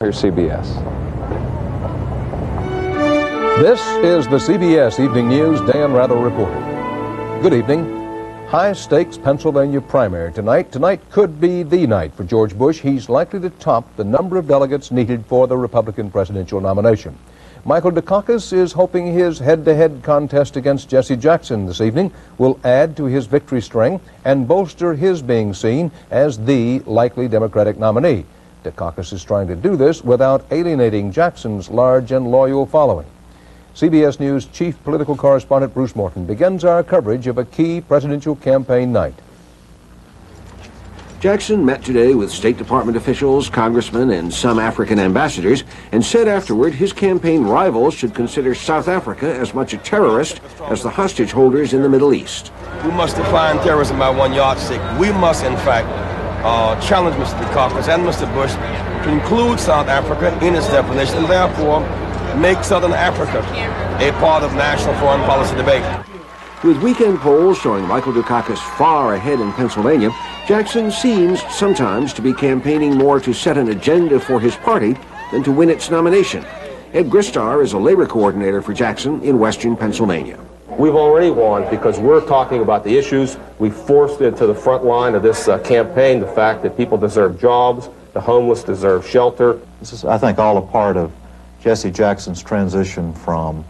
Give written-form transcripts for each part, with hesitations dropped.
Here's CBS. This is the CBS Evening News. Dan Rather reporting. Good evening. High-stakes Pennsylvania primary tonight. Tonight could be the night for George Bush. He's likely to top the number of delegates needed for the Republican presidential nomination. Michael Dukakis is hoping his head-to-head contest against Jesse Jackson this evening will add to his victory string and bolster his being seen as the likely Democratic nominee. Dukakis is trying to do this without alienating Jackson's large and loyal following. CBS News chief political correspondent Bruce Morton begins our coverage of a key presidential campaign night. Jackson met today with State Department officials, congressmen, and some African ambassadors, and said afterward his campaign rivals should consider South Africa as much a terrorist as the hostage holders in the Middle East. We must define terrorism by one yardstick. We must, in fact, challenge Mr. Dukakis and Mr. Bush to include South Africa in its definition, and therefore make Southern Africa a part of national foreign policy debate. With weekend polls showing Michael Dukakis far ahead in Pennsylvania, Jackson seems sometimes to be campaigning more to set an agenda for his party than to win its nomination. Ed Gristar is a labor coordinator for Jackson in western Pennsylvania. We've already won because we're talking about the issues. We forced it to the front line of this campaign, the fact that people deserve jobs, the homeless deserve shelter. This is, I think, all a part of Jesse Jackson's transition from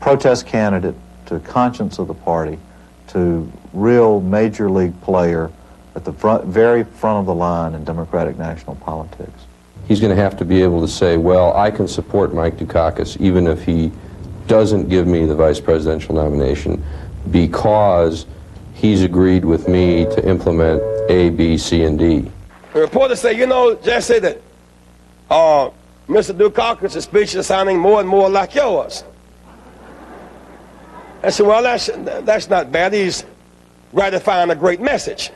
protest candidate to conscience of the party to real major league player at the very front of the line in Democratic national politics. He's going to have to be able to say, well, I can support Mike Dukakis even if he doesn't give me the vice presidential nomination because he's agreed with me to implement A, B, C, and D. The reporters say, you know, just say that Mr. Dukakis' speech is sounding more and more like yours. I said, well, that's not bad. He's ratifying a great message.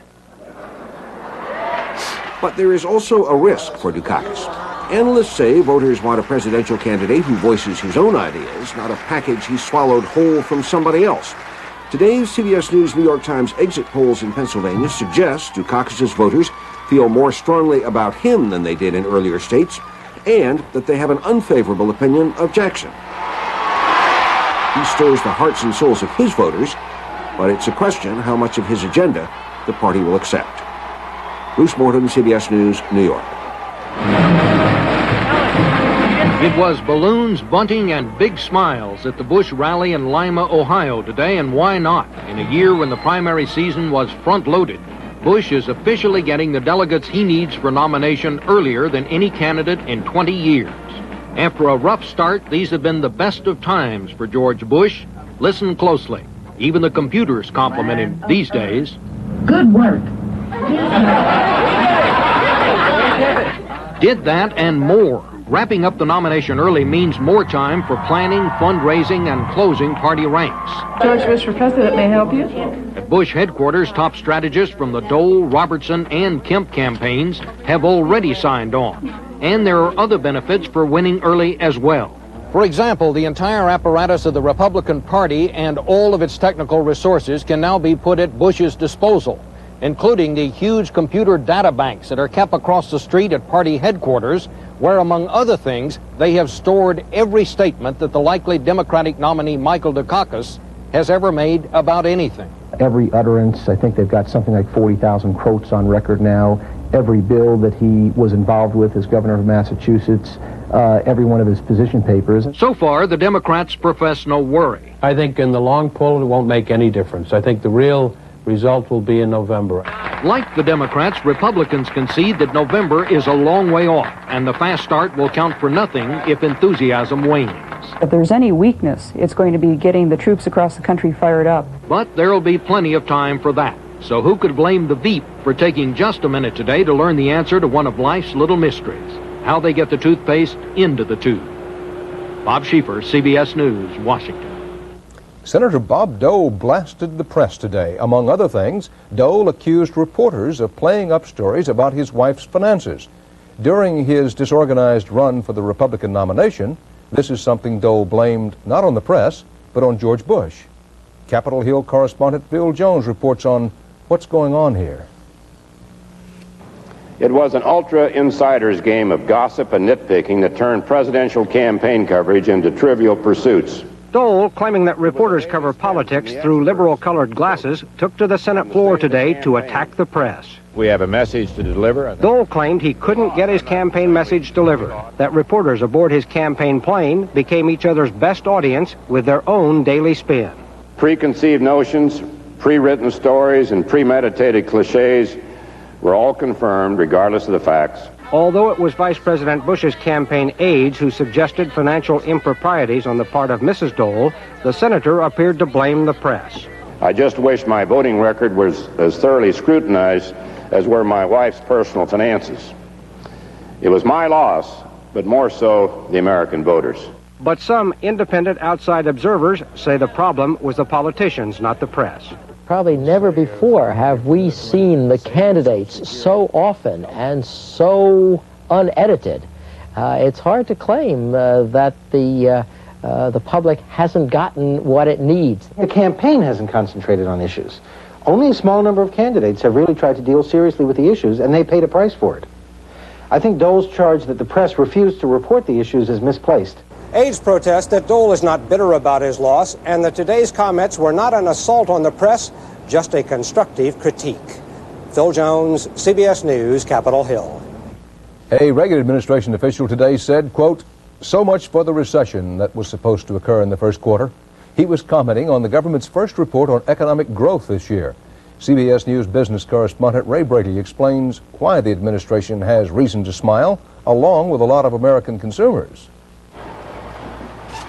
But there is also a risk for Dukakis. Analysts say voters want a presidential candidate who voices his own ideas, not a package he swallowed whole from somebody else. Today's CBS News New York Times exit polls in Pennsylvania suggest Dukakis' voters feel more strongly about him than they did in earlier states, and that they have an unfavorable opinion of Jackson. He stirs the hearts and souls of his voters, but it's a question how much of his agenda the party will accept. Bruce Morton, CBS News, New York. It was balloons, bunting, and big smiles at the Bush rally in Lima, Ohio today, and why not? In a year when the primary season was front-loaded, Bush is officially getting the delegates he needs for nomination earlier than any candidate in 20 years. After a rough start, these have been the best of times for George Bush. Listen closely. Even the computers compliment him these days. Good work. Did that and more. Wrapping up the nomination early means more time for planning, fundraising, and closing party ranks. George Bush for president may help you. At Bush headquarters, top strategists from the Dole, Robertson, and Kemp campaigns have already signed on. And there are other benefits for winning early as well. For example, the entire apparatus of the Republican Party and all of its technical resources can now be put at Bush's disposal, including the huge computer data banks that are kept across the street at party headquarters, where, among other things, they have stored every statement that the likely Democratic nominee Michael Dukakis has ever made about anything. Every utterance, I think they've got something like 40,000 quotes on record now. Every bill that he was involved with as governor of Massachusetts, every one of his position papers. So far, the Democrats profess no worry. I think in the long pull, it won't make any difference. I think the real result will be in November. Like the Democrats, Republicans concede that November is a long way off, and the fast start will count for nothing if enthusiasm wanes. If there's any weakness, it's going to be getting the troops across the country fired up. But there'll be plenty of time for that. So who could blame the Veep for taking just a minute today to learn the answer to one of life's little mysteries, how they get the toothpaste into the tube? Bob Schieffer, CBS News, Washington. Senator Bob Dole blasted the press today. Among other things, Dole accused reporters of playing up stories about his wife's finances. During his disorganized run for the Republican nomination, this is something Dole blamed not on the press, but on George Bush. Capitol Hill correspondent Bill Jones reports on what's going on here. It was an ultra-insider's game of gossip and nitpicking that turned presidential campaign coverage into trivial pursuits. Dole, claiming that reporters cover politics through liberal-colored glasses, took to the Senate floor today to attack the press. We have a message to deliver. Dole claimed he couldn't get his campaign message delivered, that reporters aboard his campaign plane became each other's best audience with their own daily spin. Preconceived notions, pre-written stories, and premeditated cliches were all confirmed regardless of the facts. Although it was Vice President Bush's campaign aides who suggested financial improprieties on the part of Mrs. Dole, the senator appeared to blame the press. I just wish my voting record was as thoroughly scrutinized as were my wife's personal finances. It was my loss, but more so the American voters. But some independent outside observers say the problem was the politicians, not the press. Probably never before have we seen the candidates so often and so unedited. It's hard to claim that the public hasn't gotten what it needs. The campaign hasn't concentrated on issues. Only a small number of candidates have really tried to deal seriously with the issues, and they paid a price for it. I think Dole's charge that the press refused to report the issues is misplaced. Aides protest that Dole is not bitter about his loss and that today's comments were not an assault on the press, just a constructive critique. Phil Jones, CBS News, Capitol Hill. A Reagan administration official today said, quote, "So much for the recession that was supposed to occur in the first quarter." He was commenting on the government's first report on economic growth this year. CBS News business correspondent Ray Brady explains why the administration has reason to smile, along with a lot of American consumers.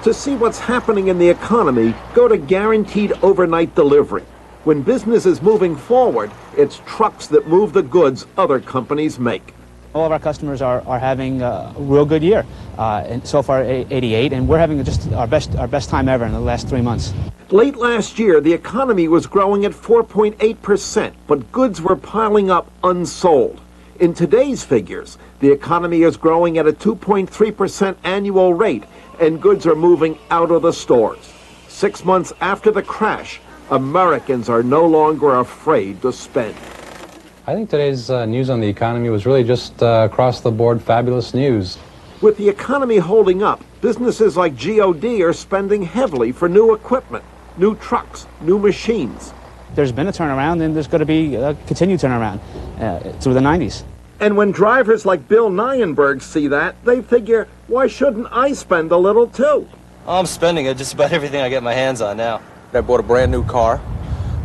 To see what's happening in the economy, go to Guaranteed Overnight Delivery. When business is moving forward, it's trucks that move the goods other companies make. All of our customers are having a real good year, and so far 88, and we're having just our best time ever in the last 3 months. Late last year, the economy was growing at 4.8%, but goods were piling up unsold. In today's figures, the economy is growing at a 2.3% annual rate, and goods are moving out of the stores. 6 months after the crash, Americans are no longer afraid to spend. I think today's news on the economy was really just across-the-board fabulous news. With the economy holding up, businesses like GOD are spending heavily for new equipment, new trucks, new machines. There's been a turnaround, and there's going to be a continued turnaround through the 90s. And when drivers like Bill Nienberg see that, they figure, why shouldn't I spend a little too? I'm spending it just about everything I get my hands on now. I bought a brand new car,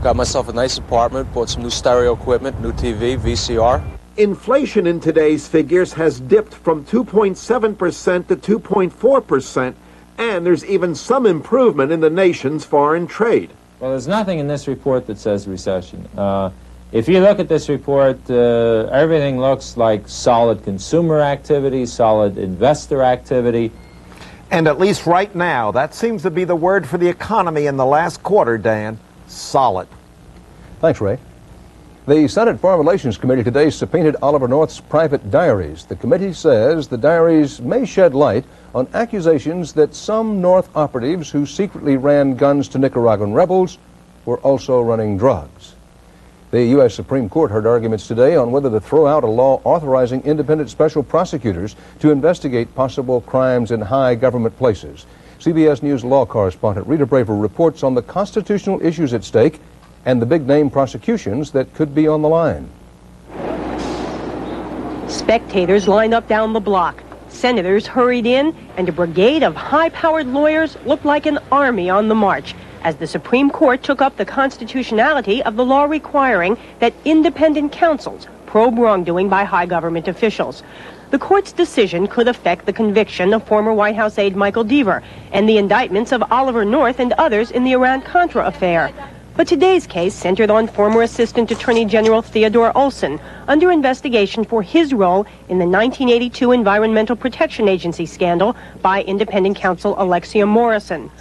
got myself a nice apartment, bought some new stereo equipment, new TV, VCR. Inflation in today's figures has dipped from 2.7% to 2.4%, and there's even some improvement in the nation's foreign trade. Well, there's nothing in this report that says recession. If you look at this report, everything looks like solid consumer activity, solid investor activity. And at least right now, that seems to be the word for the economy in the last quarter, Dan. Solid. Thanks, Ray. The Senate Foreign Relations Committee today subpoenaed Oliver North's private diaries. The committee says the diaries may shed light on accusations that some North operatives who secretly ran guns to Nicaraguan rebels were also running drugs. The U.S. Supreme Court heard arguments today on whether to throw out a law authorizing independent special prosecutors to investigate possible crimes in high government places. CBS News law correspondent Rita Braver reports on the constitutional issues at stake and the big-name prosecutions that could be on the line. Spectators lined up down the block. Senators hurried in, and a brigade of high-powered lawyers looked like an army on the march as the Supreme Court took up the constitutionality of the law requiring that independent counsels probe wrongdoing by high government officials. The court's decision could affect the conviction of former White House aide Michael Deaver and the indictments of Oliver North and others in the Iran-Contra affair. But today's case centered on former Assistant Attorney General Theodore Olson, under investigation for his role in the 1982 Environmental Protection Agency scandal by independent counsel Alexia Morrison.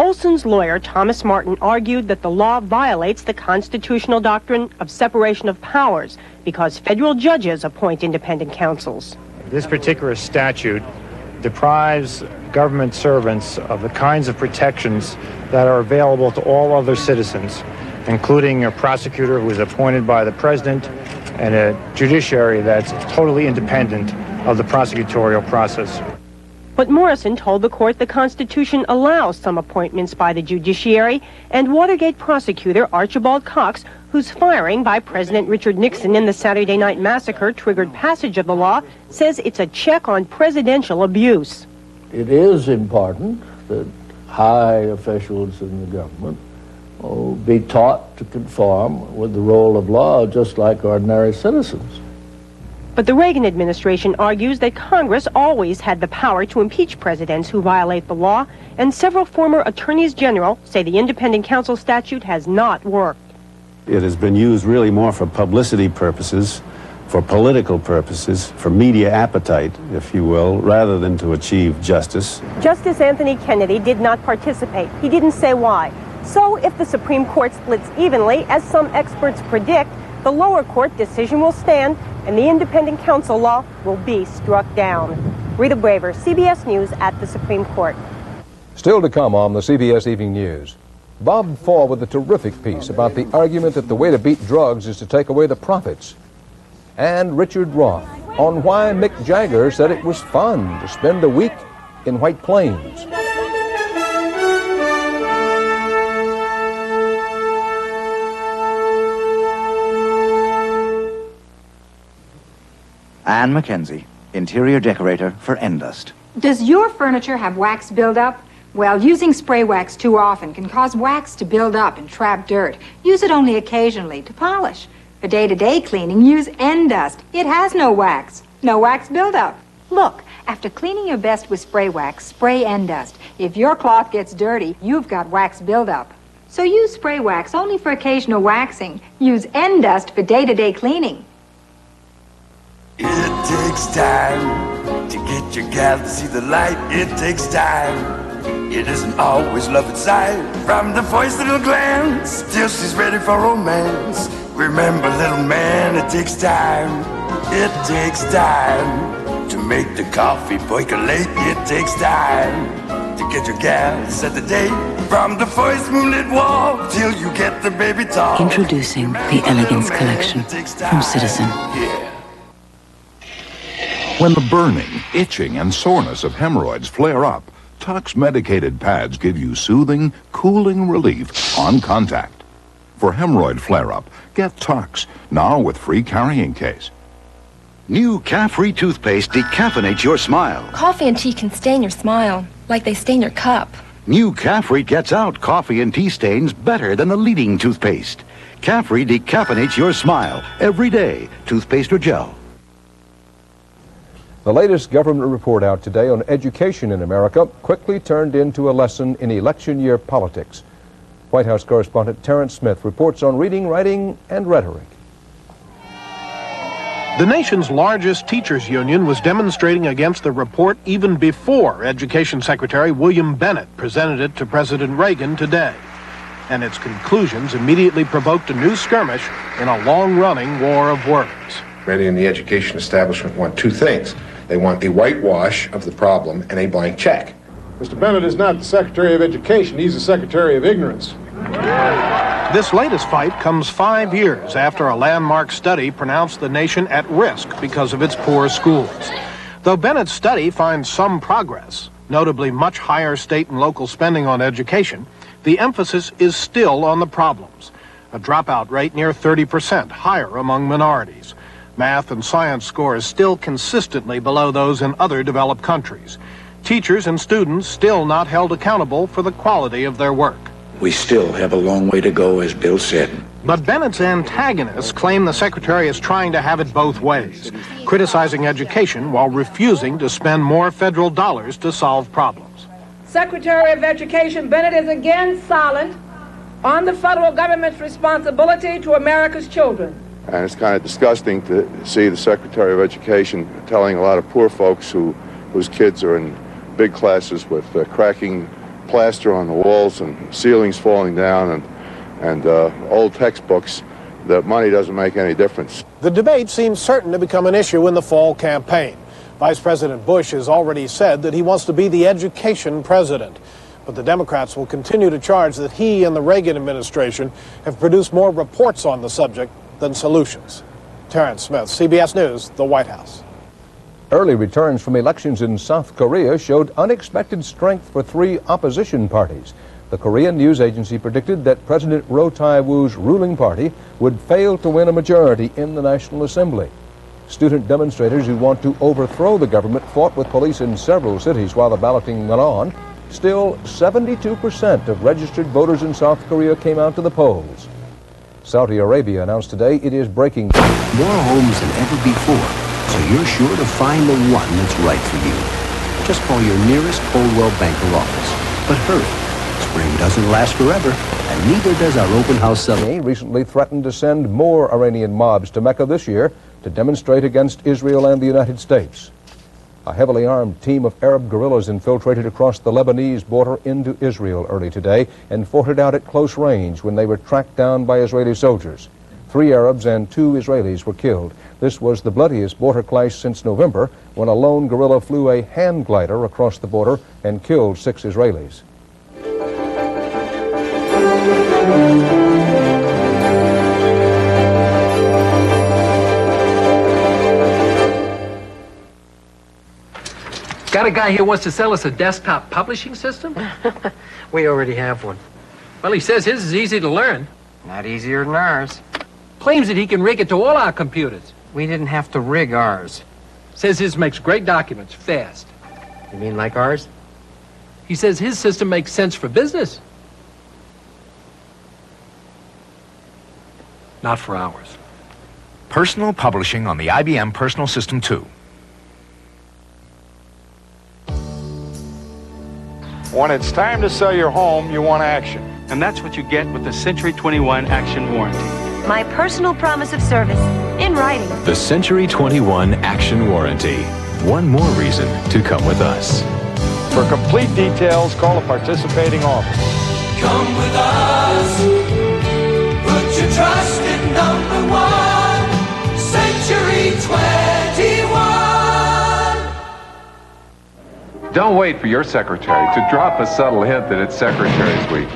Olson's lawyer, Thomas Martin, argued that the law violates the constitutional doctrine of separation of powers because federal judges appoint independent counsels. This particular statute deprives government servants of the kinds of protections that are available to all other citizens, including a prosecutor who is appointed by the president and a judiciary that's totally independent of the prosecutorial process. But Morrison told the court the Constitution allows some appointments by the judiciary, and Watergate prosecutor Archibald Cox, whose firing by President Richard Nixon in the Saturday Night Massacre triggered passage of the law, says it's a check on presidential abuse. It is important that high officials in the government be taught to conform with the rule of law just like ordinary citizens. But the Reagan administration argues that Congress always had the power to impeach presidents who violate the law, and several former attorneys general say the independent counsel statute has not worked. It has been used really more for publicity purposes, for political purposes, for media appetite, if you will, rather than to achieve justice. Justice Anthony Kennedy did not participate. He didn't say why. So if the Supreme Court splits evenly, as some experts predict, the lower court decision will stand and the independent counsel law will be struck down. Rita Braver, CBS News at the Supreme Court. Still to come on the CBS Evening News. Bob Fall with a terrific piece about the argument that the way to beat drugs is to take away the profits. And Richard Roth on why Mick Jagger said it was fun to spend a week in White Plains. Anne McKenzie, interior decorator for Endust. Does your furniture have wax buildup? Well, using spray wax too often can cause wax to build up and trap dirt. Use it only occasionally to polish. For day-to-day cleaning, use Endust. It has no wax buildup. Look, after cleaning your best with spray wax, spray Endust. If your cloth gets dirty, you've got wax buildup. So use spray wax only for occasional waxing. Use Endust for day-to-day cleaning. It takes time to get your gal to see the light. It takes time. It isn't always love at sight. From the first little glance, till she's ready for romance. Remember, little man, it takes time. It takes time to make the coffee percolate. It takes time to get your gal to set the date. From the first moonlit walk till you get the baby talk. Introducing the Elegance Collection from Citizen. Yeah. When the burning, itching, and soreness of hemorrhoids flare up, Tux medicated pads give you soothing, cooling relief on contact. For hemorrhoid flare-up, get Tux, now with free carrying case. New Caffrey toothpaste decaffeinates your smile. Coffee and tea can stain your smile, like they stain your cup. New Caffrey gets out coffee and tea stains better than the leading toothpaste. Caffrey decaffeinates your smile every day, toothpaste or gel. The latest government report out today on education in America quickly turned into a lesson in election year politics. White House correspondent Terrence Smith reports on reading, writing, and rhetoric. The nation's largest teachers union was demonstrating against the report even before Education Secretary William Bennett presented it to President Reagan today. And its conclusions immediately provoked a new skirmish in a long-running war of words. Many in the education establishment want two things. They want a whitewash of the problem and a blank check. Mr. Bennett is not the Secretary of Education. He's the Secretary of Ignorance. This latest fight comes 5 years after a landmark study pronounced the nation at risk because of its poor schools. Though Bennett's study finds some progress, notably much higher state and local spending on education, the emphasis is still on the problems. A dropout rate near 30%, higher among minorities. Math and science scores still consistently below those in other developed countries. Teachers and students still not held accountable for the quality of their work. We still have a long way to go, as Bill said. But Bennett's antagonists claim the secretary is trying to have it both ways, criticizing education while refusing to spend more federal dollars to solve problems. Secretary of Education Bennett is again silent on the federal government's responsibility to America's children. And it's kind of disgusting to see the Secretary of Education telling a lot of poor folks whose kids are in big classes with cracking plaster on the walls and ceilings falling down and old textbooks that money doesn't make any difference. The debate seems certain to become an issue in the fall campaign. Vice President Bush has already said that he wants to be the education president. But the Democrats will continue to charge that he and the Reagan administration have produced more reports on the subject than solutions. Terrence Smith, CBS News, the White House. Early returns from elections in South Korea showed unexpected strength for three opposition parties. The Korean news agency predicted that President Roh Tae-woo's ruling party would fail to win a majority in the National Assembly. Student demonstrators who want to overthrow the government fought with police in several cities while the balloting went on. Still, 72% of registered voters in South Korea came out to the polls. Saudi Arabia announced today it is breaking more homes than ever before, so you're sure to find the one that's right for you. Just call your nearest Coldwell Banker office. But hurry, spring doesn't last forever, and neither does our open house celebration. He recently threatened to send more Iranian mobs to Mecca this year to demonstrate against Israel and the United States. A heavily armed team of Arab guerrillas infiltrated across the Lebanese border into Israel early today and fought it out at close range when they were tracked down by Israeli soldiers. 3 Arabs and 2 Israelis were killed. This was the bloodiest border clash since November, when a lone guerrilla flew a hand glider across the border and killed 6 Israelis. Got a guy here who wants to sell us a desktop publishing system? We already have one. Well, he says his is easy to learn. Not easier than ours. Claims that he can rig it to all our computers. We didn't have to rig ours. Says his makes great documents, fast. You mean like ours? He says his system makes sense for business. Not for ours. Personal publishing on the IBM Personal System 2. When it's time to sell your home, you want action. And that's what you get with the Century 21 Action Warranty. My personal promise of service, in writing. The Century 21 Action Warranty. One more reason to come with us. For complete details, call a participating office. Come with us. Put your trust in #1. Century 21. Don't wait for your secretary to drop a subtle hint that it's Secretary's Week.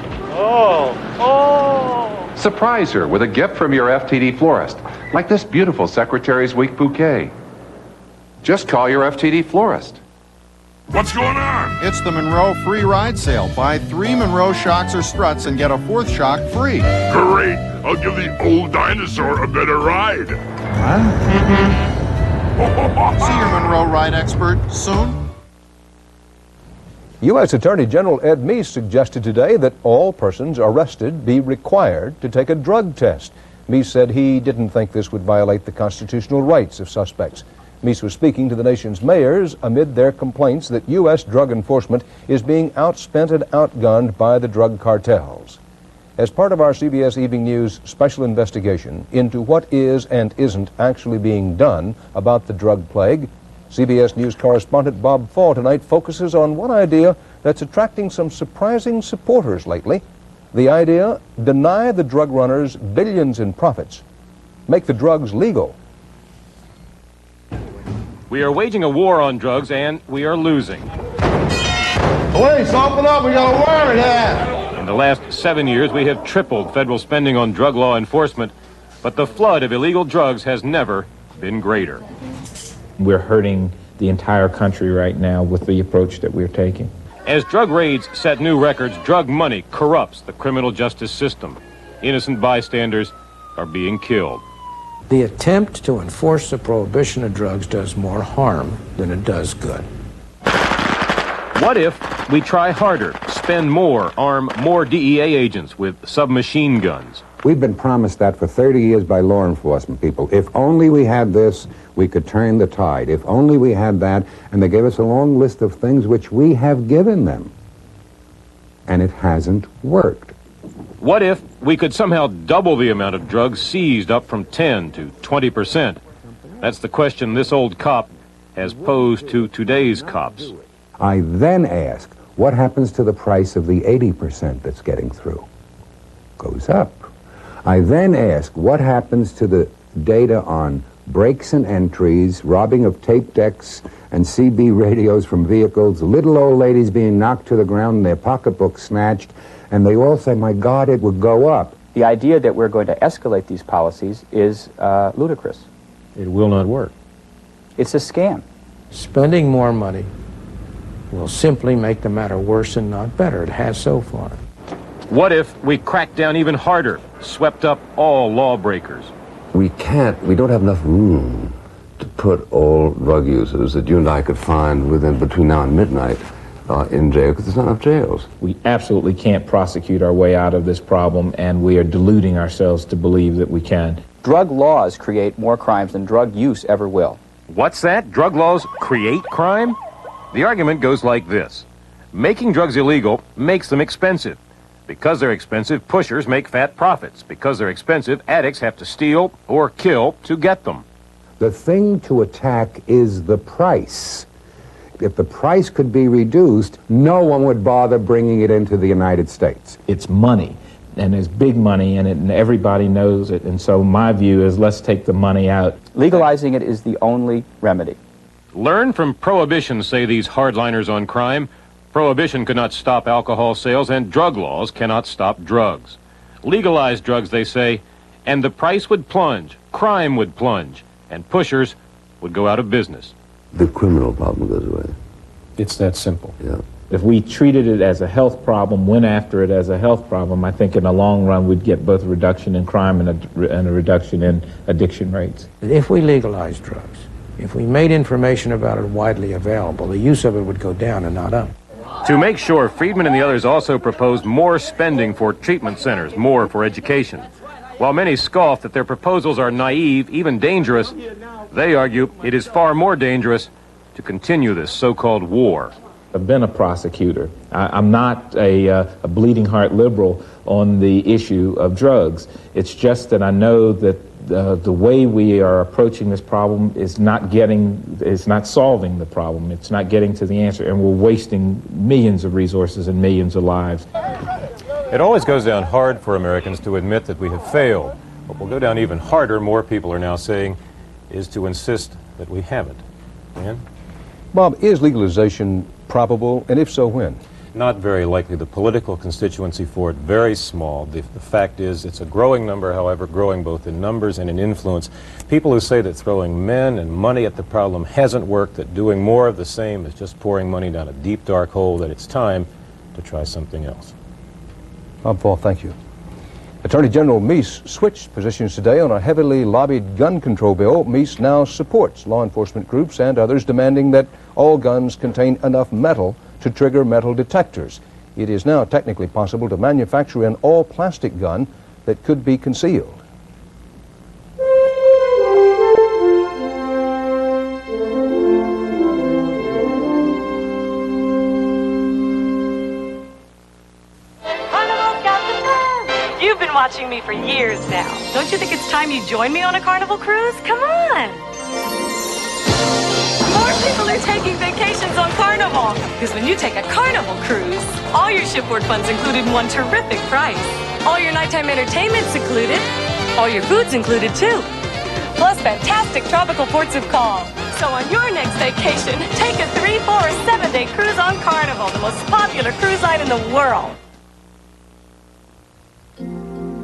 Surprise her with a gift from your FTD florist, like this beautiful Secretary's Week bouquet. Just call your FTD florist. What's going on? It's the Monroe free ride sale. Buy 3 Monroe shocks or struts and get a 4th shock free. Great! I'll give the old dinosaur a better ride. See your Monroe ride expert soon. U.S. Attorney General Ed Meese suggested today that all persons arrested be required to take a drug test. Meese said he didn't think this would violate the constitutional rights of suspects. Meese was speaking to the nation's mayors amid their complaints that U.S. drug enforcement is being outspent and outgunned by the drug cartels. As part of our CBS Evening News special investigation into what is and isn't actually being done about the drug plague, CBS News correspondent Bob Fall tonight focuses on one idea that's attracting some surprising supporters lately. The idea, deny the drug runners billions in profits. Make the drugs legal. We are waging a war on drugs, and we are losing. Police, open up, we got a warrant here. In the last 7 years, we have tripled federal spending on drug law enforcement, but the flood of illegal drugs has never been greater. We're hurting the entire country right now with the approach that we're taking. As drug raids set new records, drug money corrupts the criminal justice system. Innocent bystanders are being killed. The attempt to enforce the prohibition of drugs does more harm than it does good. What if we try harder, spend more, arm more DEA agents with submachine guns? We've been promised that for 30 years by law enforcement people. If only we had this, we could turn the tide. If only we had that, and they gave us a long list of things which we have given them. And it hasn't worked. What if we could somehow double the amount of drugs seized, up from 10 to 20%? That's the question this old cop has posed to today's cops. I then ask, what happens to the price of the 80% that's getting through? Goes up. I then ask, what happens to the data on breaks and entries, robbing of tape decks and CB radios from vehicles, little old ladies being knocked to the ground and their pocketbooks snatched, and they all say, my God, it would go up. The idea that we're going to escalate these policies is ludicrous. It will not work. It's a scam. Spending more money will simply make the matter worse and not better. It has so far. What if we cracked down even harder, swept up all lawbreakers? We don't have enough room to put all drug users that you and I could find between now and midnight in jail, because there's not enough jails. We absolutely can't prosecute our way out of this problem, and we are deluding ourselves to believe that we can. Drug laws create more crimes than drug use ever will. What's that? Drug laws create crime? The argument goes like this. Making drugs illegal makes them expensive. Because they're expensive, pushers make fat profits. Because they're expensive, addicts have to steal or kill to get them. The thing to attack is the price. If the price could be reduced, no one would bother bringing it into the United States. It's money, and there's big money in it, and everybody knows it. And so my view is, let's take the money out. Legalizing it is the only remedy. Learn from Prohibition, say these hardliners on crime. Prohibition could not stop alcohol sales, and drug laws cannot stop drugs. Legalize drugs, they say, and the price would plunge, crime would plunge, and pushers would go out of business. The criminal problem goes away. It's that simple. Yeah. If we treated it as a health problem, went after it as a health problem, I think in the long run we'd get both a reduction in crime and a reduction in addiction rates. If we legalized drugs, if we made information about it widely available, the use of it would go down and not up. To make sure, Friedman and the others also proposed more spending for treatment centers, more for education. While many scoff that their proposals are naive, even dangerous, they argue it is far more dangerous to continue this so-called war. I've been a prosecutor. I'm not a bleeding heart liberal on the issue of drugs. It's just that I know that the way we are approaching this problem is not solving the problem. It's not getting to the answer, and we're wasting millions of resources and millions of lives. It always goes down hard for Americans to admit that we have failed. What will go down even harder, more people are now saying, is to insist that we haven't. Dan? Bob, is legalization probable, and if so, when? Not very likely. The political constituency for it, very small. The fact is it's a growing number, however, growing both in numbers and in influence. People who say that throwing men and money at the problem hasn't worked, that doing more of the same is just pouring money down a deep, dark hole, that it's time to try something else. Bob Fall, thank you. Attorney General Meese switched positions today on a heavily lobbied gun control bill. Meese now supports law enforcement groups and others demanding that all guns contain enough metal to trigger metal detectors. It is now technically possible to manufacture an all-plastic gun that could be concealed. You've been watching me for years now. Don't you think it's time you join me on a Carnival cruise? Come on! More people are taking vacations on Carnival. Because when you take a Carnival cruise, all your shipboard funds included in one terrific price. All your nighttime entertainment's included. All your food's included too. Plus fantastic tropical ports of call. So on your next vacation, take a 3, 4, or 7-day cruise on Carnival, the most popular cruise line in the world.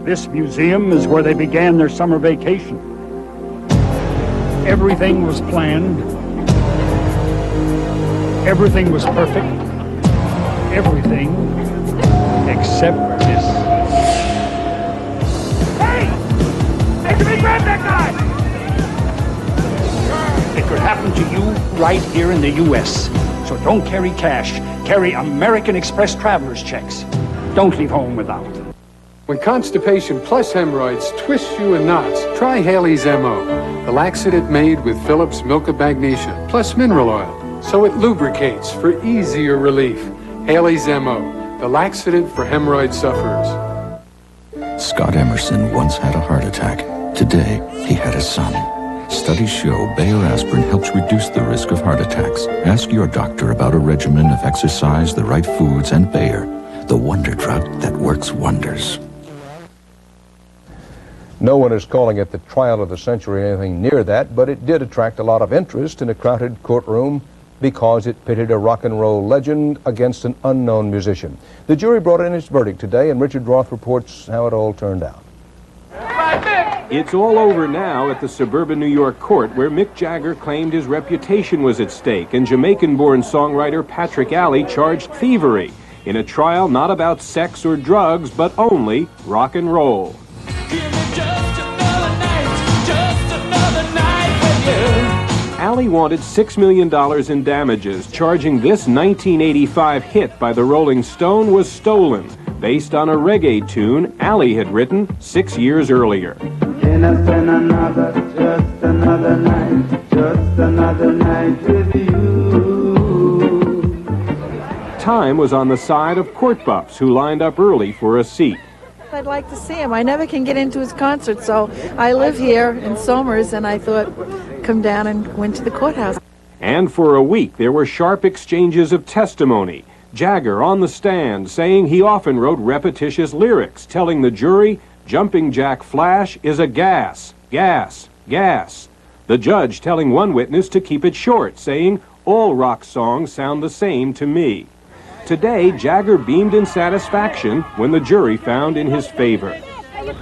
This museum is where they began their summer vacation. Everything was planned. Everything was perfect. Everything except this. Hey! Hey, can we grab that guy? It could happen to you right here in the U.S. So don't carry cash. Carry American Express traveler's checks. Don't leave home without. When constipation plus hemorrhoids twist you in knots, try Haley's MO, the laxative made with Phillips milk of magnesia plus mineral oil, so it lubricates for easier relief. Haley's MO, the laxative for hemorrhoid sufferers. Scott Emerson once had a heart attack. Today, he had a son. Studies show Bayer aspirin helps reduce the risk of heart attacks. Ask your doctor about a regimen of exercise, the right foods, and Bayer, the wonder drug that works wonders. No one is calling it the trial of the century or anything near that, but it did attract a lot of interest in a crowded courtroom because it pitted a rock and roll legend against an unknown musician. The jury brought in its verdict today, and Richard Roth reports how it all turned out. It's all over now at the suburban New York court where Mick Jagger claimed his reputation was at stake and Jamaican-born songwriter Patrick Alley charged thievery in a trial not about sex or drugs, but only rock and roll. Alley wanted $6 million in damages, charging this 1985 hit by the Rolling Stone was stolen, based on a reggae tune Alley had written 6 years earlier. Just another night with you. Time was on the side of court buffs who lined up early for a seat. I'd like to see him. I never can get into his concert, so I live here in Somers, and I thought, come down and went to the courthouse. And for a week, there were sharp exchanges of testimony. Jagger on the stand saying he often wrote repetitious lyrics, telling the jury, Jumping Jack Flash is a gas, gas, gas. The judge telling one witness to keep it short, saying, all rock songs sound the same to me. Today, Jagger beamed in satisfaction when the jury found in his favor.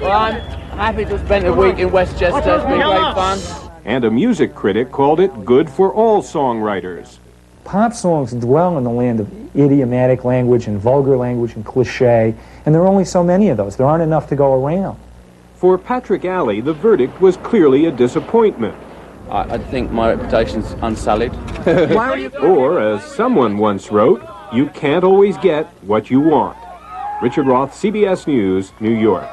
Well, I'm happy to spend a week in Westchester. It's been great fun. And a music critic called it good for all songwriters. Pop songs dwell in the land of idiomatic language and vulgar language and cliche, and there are only so many of those. There aren't enough to go around. For Patrick Alley, the verdict was clearly a disappointment. I think my reputation's unsullied. Or, as someone once wrote, you can't always get what you want. Richard Roth, CBS News, New York.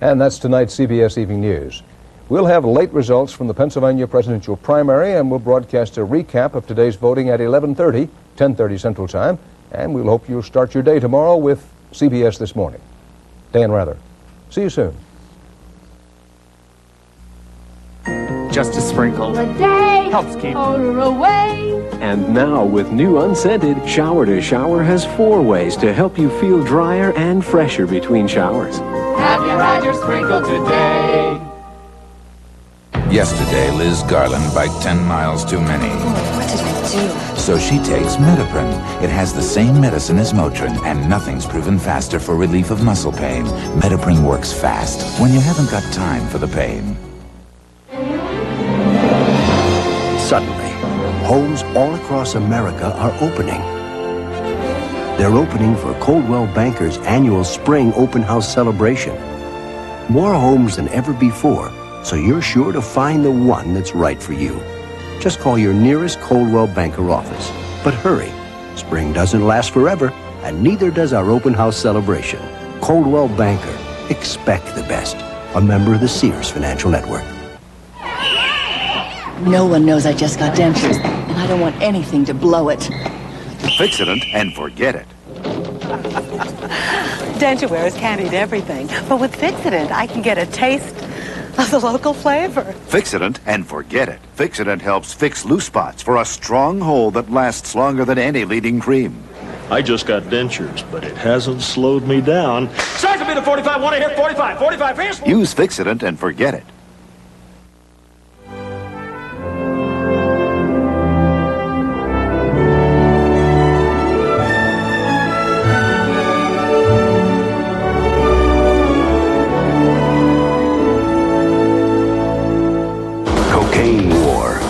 And that's tonight's CBS Evening News. We'll have late results from the Pennsylvania presidential primary, and we'll broadcast a recap of today's voting at 11:30, 10:30 Central Time, and we'll hope you'll start your day tomorrow with CBS This Morning. Dan Rather. See you soon. Just a sprinkle. A day helps keep odor away. And now, with new unscented, Shower to Shower has 4 ways to help you feel drier and fresher between showers. Have you had your sprinkle today? Yesterday, Liz Garland biked 10 miles too many. What did I do? So she takes Metaprin. It has the same medicine as Motrin, and nothing's proven faster for relief of muscle pain. Metaprin works fast when you haven't got time for the pain. Suddenly, homes all across America are opening. They're opening for Coldwell Banker's annual Spring Open House celebration. More homes than ever before, so you're sure to find the one that's right for you. Just call your nearest Coldwell Banker office. But hurry, spring doesn't last forever, and neither does our open house celebration. Coldwell Banker, expect the best. A member of the Sears Financial Network. No one knows I just got dentures, and I don't want anything to blow it. Fix-it and forget it. Denture is candied everything, but with Fix-it, I can get a taste of the local flavor. Fix-it and forget it. Fix-it helps fix loose spots for a strong hold that lasts longer than any leading cream. I just got dentures, but it hasn't slowed me down. Size a bit of 45, want to hear 45, 45, here's... Use Fix-it and forget it.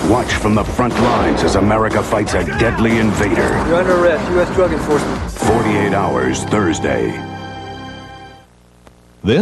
Watch from the front lines as America fights a deadly invader. You're under arrest, U.S. Drug Enforcement. 48 Hours, Thursday.